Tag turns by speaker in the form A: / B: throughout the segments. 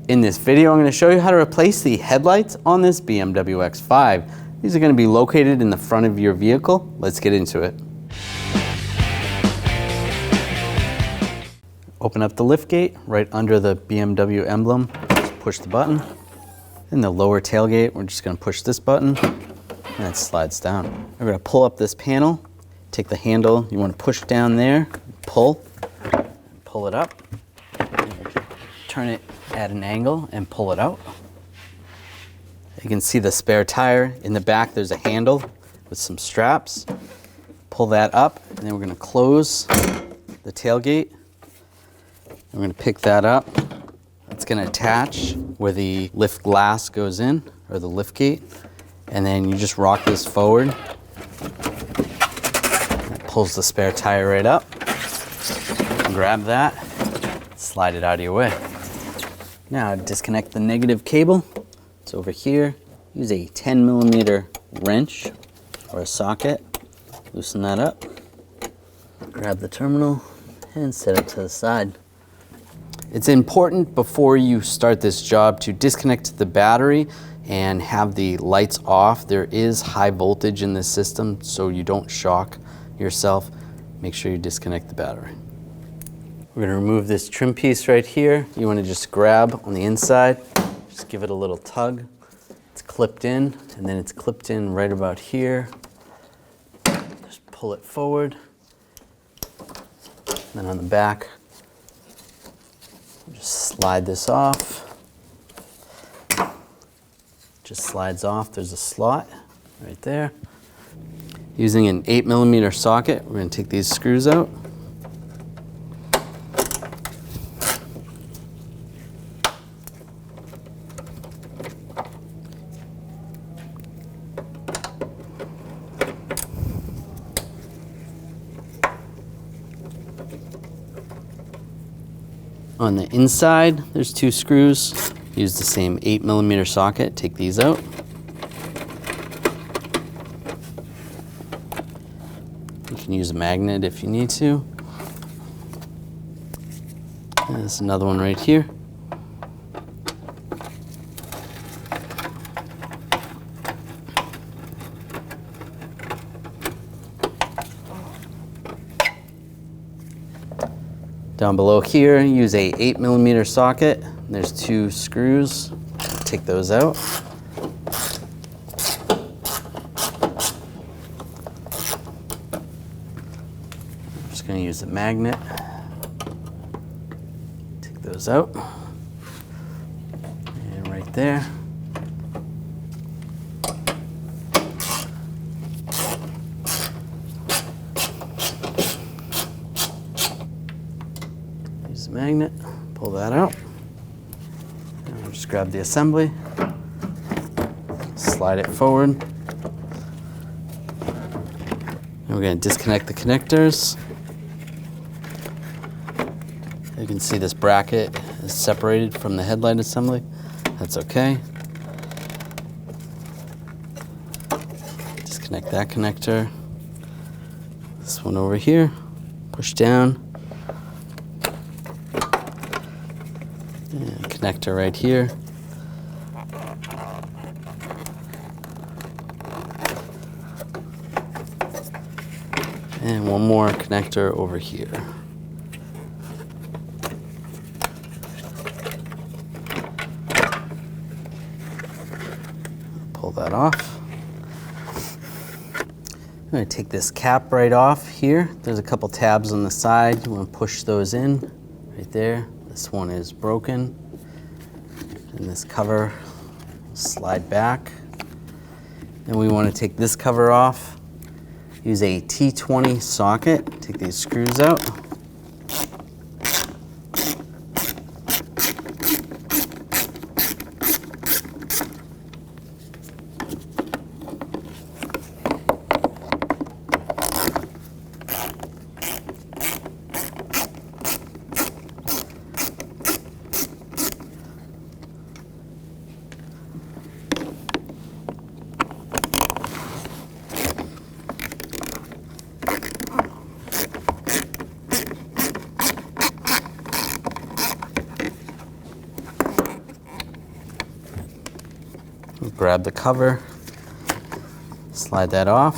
A: In this video, I'm going to show you how to replace the headlights on this BMW X5. These are going to be located in the front of your vehicle. Let's get into it. Open up the liftgate right under the BMW emblem. Just push the button. In the lower tailgate, we're just going to push this button and it slides down. We're going to pull up this panel, take the handle, you want to push down there, pull it up, turn it at an angle and pull it out. You can see the spare tire. In the back there's a handle with some straps. Pull that up and then we're going to close the tailgate. We're going to pick that up. It's going to attach where the lift glass goes in, or the lift gate, and then you just rock this forward. It pulls the spare tire right up. Grab that, slide it out of your way. Now disconnect the negative cable. It's over here. Use a 10mm wrench or a socket. Loosen that up. Grab the terminal and set it to the side. It's important before you start this job to disconnect the battery and have the lights off. There is high voltage in this system, so you don't shock yourself. Make sure you disconnect the battery. We're going to remove this trim piece right here. You want to just grab on the inside, just give it a little tug. It's clipped in, and then it's clipped in right about here. Just pull it forward. And then on the back, just slide this off. Just slides off. There's a slot right there. Using an 8mm socket, we're going to take these screws out. On the inside, there's two screws. Use the same 8mm socket. Take these out. You can use a magnet if you need to. And there's another one right here. Down below here, use a 8mm socket. There's two screws. Take those out. I'm just going to use a magnet. Take those out. And right there. Magnet, pull that out. And we'll just grab the assembly, slide it forward. And we're going to disconnect the connectors. You can see this bracket is separated from the headlight assembly. That's okay. Disconnect that connector. This one over here, push down. Connector right here. And one more connector over here. Pull that off. I'm going to take this cap right off here. There's a couple tabs on the side. You want to push those in right there. This one is broken. And this cover will slide back. And we want to take this cover off. Use a T20 socket. Take these screws out. grab the cover, slide that off.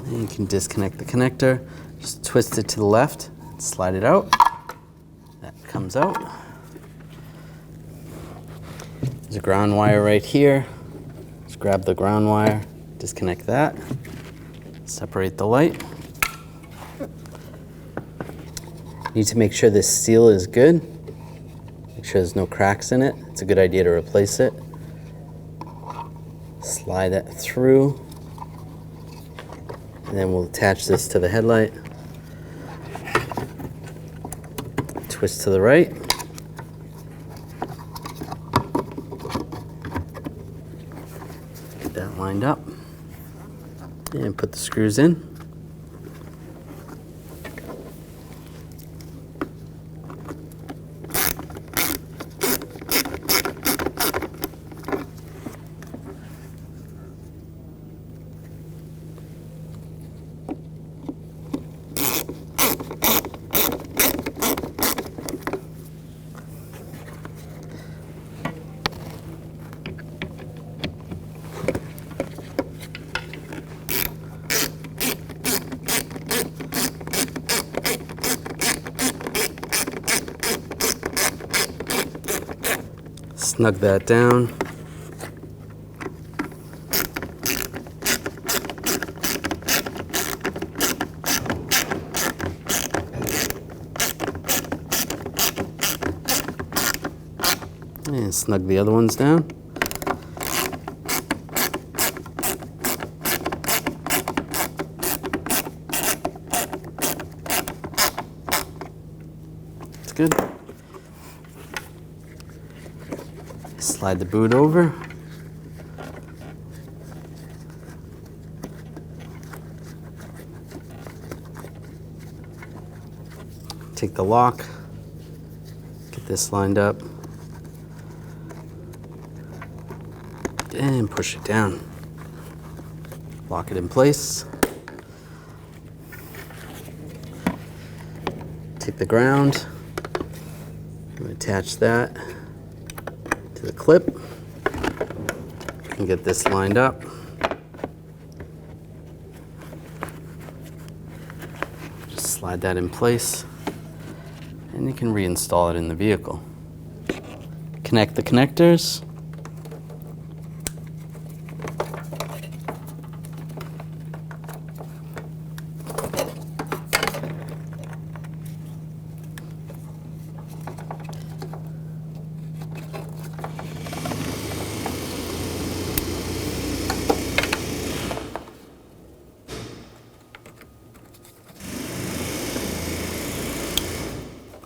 A: And you can disconnect the connector, just twist it to the left, slide it out. That comes out. There's a ground wire right here. Just grab the ground wire, disconnect that, separate the light. Need to make sure this seal is good. Make sure there's no cracks in it. It's a good idea to replace it. Slide that through. And then we'll attach this to the headlight. Twist to the right. Get that lined up. And put the screws in. Snug that down. And snug the other ones down. That's good. Slide the boot over. Take the lock, get this lined up, and push it down. Lock it in place. Take the ground, attach that to the clip and get this lined up. Just slide that in place and you can reinstall it in the vehicle. Connect the connectors.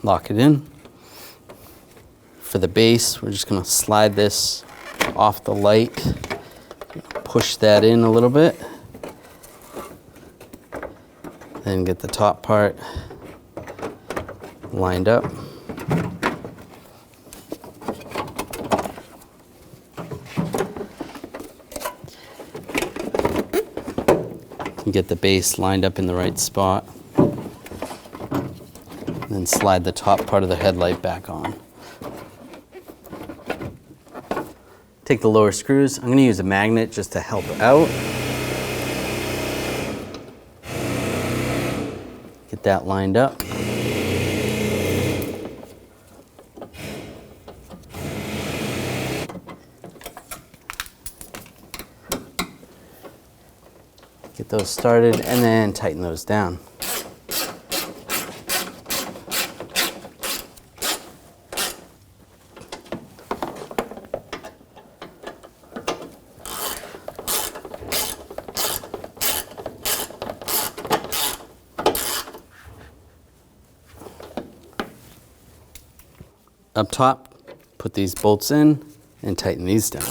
A: Lock it in. For the base, we're just going to slide this off the light, push that in a little bit, then get the top part lined up. You get the base lined up in the right spot. Then slide the top part of the headlight back on. Take the lower screws. I'm going to use a magnet just to help out. Get that lined up. Get those started and then tighten those down. Up top, put these bolts in and tighten these down.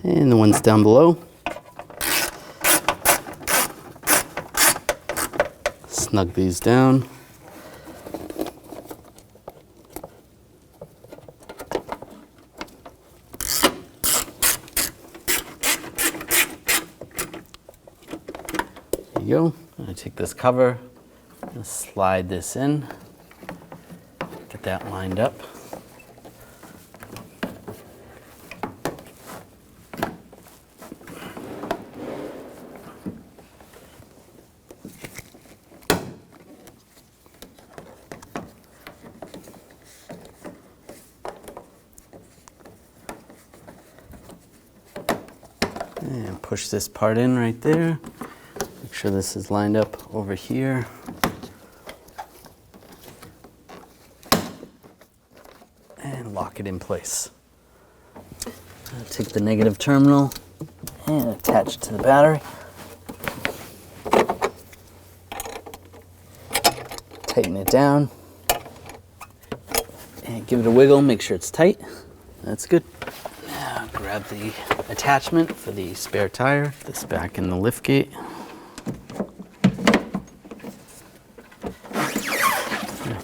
A: And the ones down below. Snug these down. you go. I'm gonna take this cover and slide this in. Get that lined up. And push this part in right there. Make sure this is lined up over here. And lock it in place. I'll take the negative terminal and attach it to the battery. Tighten it down. And give it a wiggle, make sure it's tight. That's good. Now grab the attachment for the spare tire. This back in the lift gate.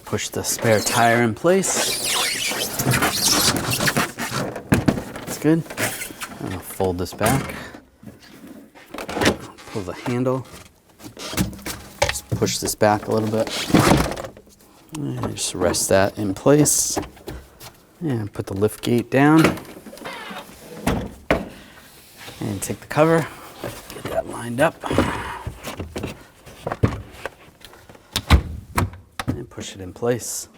A: Push the spare tire in place. That's good. I'll fold this back. Pull the handle. Just push this back a little bit. And just rest that in place. And put the lift gate down. And take the cover. Get that lined up. Push it in place.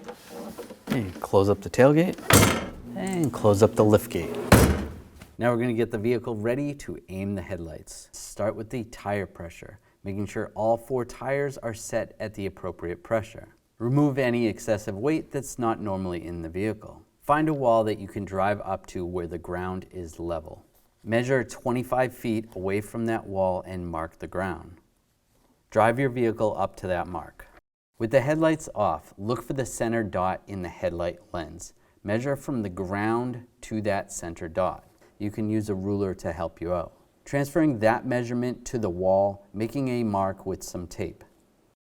A: And close up the tailgate. And close up the lift gate. Now we're going to get the vehicle ready to aim the headlights. Start with the tire pressure, making sure all 4 tires are set at the appropriate pressure. Remove any excessive weight that's not normally in the vehicle. Find a wall that you can drive up to where the ground is level. Measure 25 feet away from that wall and mark the ground. Drive your vehicle up to that mark. With the headlights off, look for the center dot in the headlight lens. Measure from the ground to that center dot. You can use a ruler to help you out. Transferring that measurement to the wall, making a mark with some tape.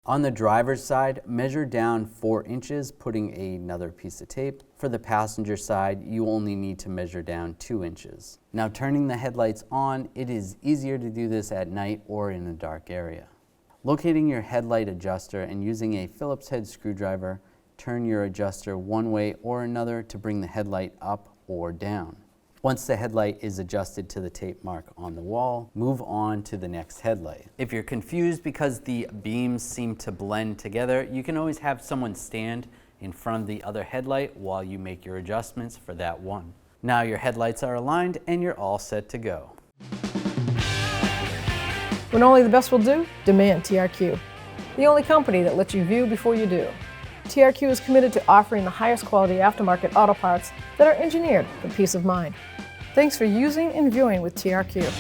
A: On the driver's side, measure down 4 inches, putting another piece of tape. For the passenger side, you only need to measure down 2 inches. Now turning the headlights on, it is easier to do this at night or in a dark area. Locating your headlight adjuster and using a Phillips head screwdriver, turn your adjuster one way or another to bring the headlight up or down. Once the headlight is adjusted to the tape mark on the wall, move on to the next headlight. If you're confused because the beams seem to blend together, you can always have someone stand in front of the other headlight while you make your adjustments for that one. Now your headlights are aligned and you're all set to go.
B: When only the best will do, demand TRQ. The only company that lets you view before you do. TRQ is committed to offering the highest quality aftermarket auto parts that are engineered for peace of mind. Thanks for using and viewing with TRQ.